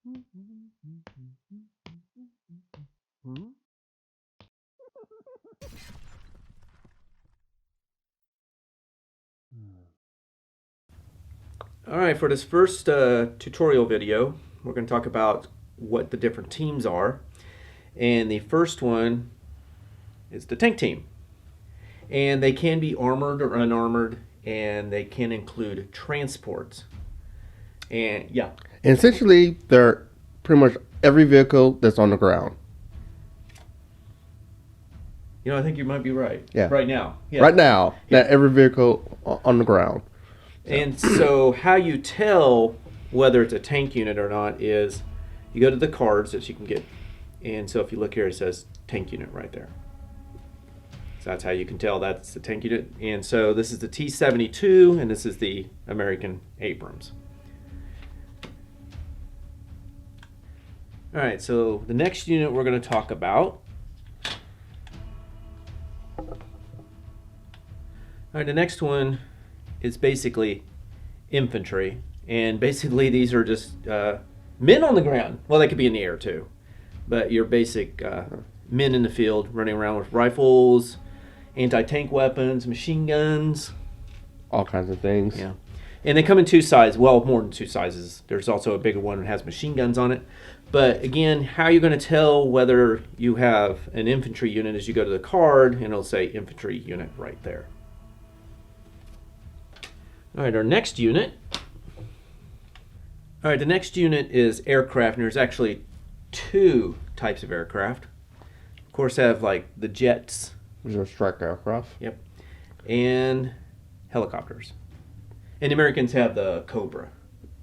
All right, for this first tutorial video, we're going to talk about what the different teams are. And the first one is the tank team. And they can be armored or unarmored, and they can include transports. And yeah. And essentially, they're pretty much every vehicle that's on the ground. You know, I think you might be right. Yeah. Right now. Yeah. Right now, Yeah. not every vehicle on the ground. And so how you tell whether it's a tank unit or not is you go to the cards that you can get. And so if you look here, it says tank unit right there. So that's how you can tell that's the tank unit. And so this is the T-72, and this is the American Abrams. All right, so the next unit we're going to talk about. All right, the next one is basically infantry, and basically these are just men on the ground. Well, they could be in the air too, but your basic men in the field running around with rifles, anti-tank weapons, machine guns, All kinds of things. yeah. And they come in two sizes, well, more than two sizes. There's also a bigger one that has machine guns on it. But again, how you're going to tell whether you have an infantry unit is you go to the card and it'll say infantry unit right there. All right, our next unit. All right, the next unit is aircraft, and there's actually two types of aircraft. Of course, have like the jets. Which are strike aircraft. Yep. And helicopters. And the Americans have the Cobra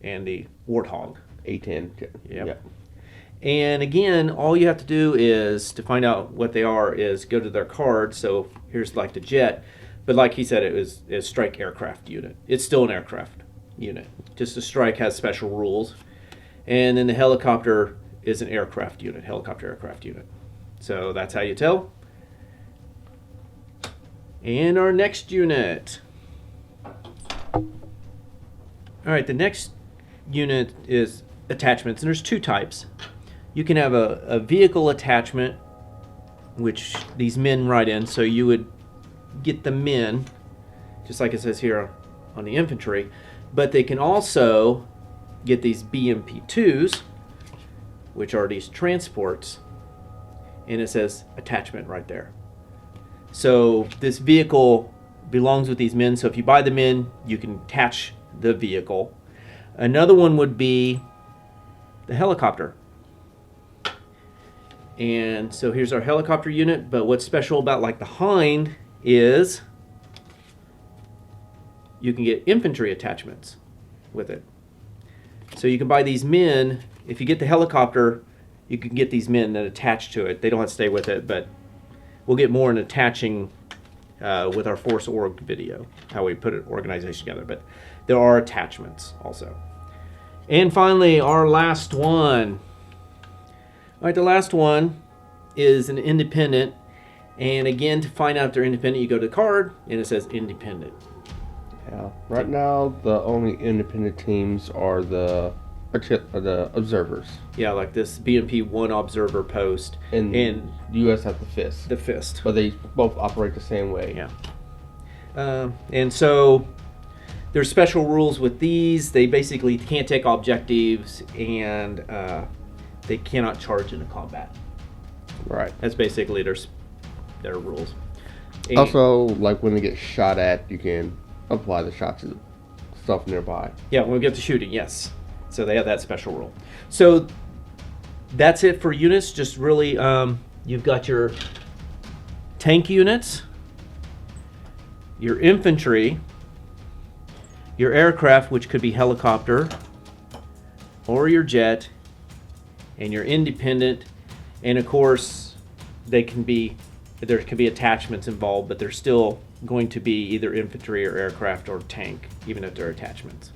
and the Warthog. A-10. Yep. And again, all you have to do is, to find out what they are, is go to their card. So here's like the jet. But like he said, it was a strike aircraft unit. It's still an aircraft unit. Just the strike has special rules. And then the helicopter is an aircraft unit, helicopter aircraft unit. So that's how you tell. And our next unit. All right, the next unit is attachments, and there's two types. You can have a vehicle attachment, which these men ride in, so you would get the men, just like it says here on the infantry, but they can also get these BMP-2s, which are these transports, and it says attachment right there. So this vehicle belongs with these men, so if you buy the men, you can attach the vehicle. Another one would be the helicopter. And so here's our helicopter unit, but what's special about like the Hind is you can get infantry attachments with it. So you can buy these men. If you get the helicopter, you can get these men that attach to it. They don't have to stay with it, but we'll get more in attaching with our Force Org video, how we put an organization together. But there are attachments also. And finally, our last one. All right, the last one is an independent. And again, to find out if they're independent, you go to the card, and it says independent. Yeah. Right now, the only independent teams are the observers. Yeah, like this BMP-1 observer post. And the U.S. has the FIST. The FIST. But they both operate the same way. Yeah. And so there's special rules with these. They basically can't take objectives, and they cannot charge into combat. Right. That's basically their rules. And also, like when they get shot at, you can apply the shot to stuff nearby. yeah, when we get to shooting, yes. So they have that special rule. So that's it for units. Just really, you've got your tank units, your infantry, your aircraft, which could be helicopter or your jet, and your independent. And of course, there can be attachments involved, but they're still going to be either infantry or aircraft or tank, even if they're attachments.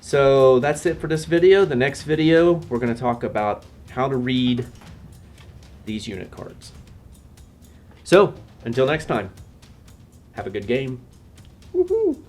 So that's it for this video. The next video, we're going to talk about how to read these unit cards. So until next time, have a good game. Woohoo!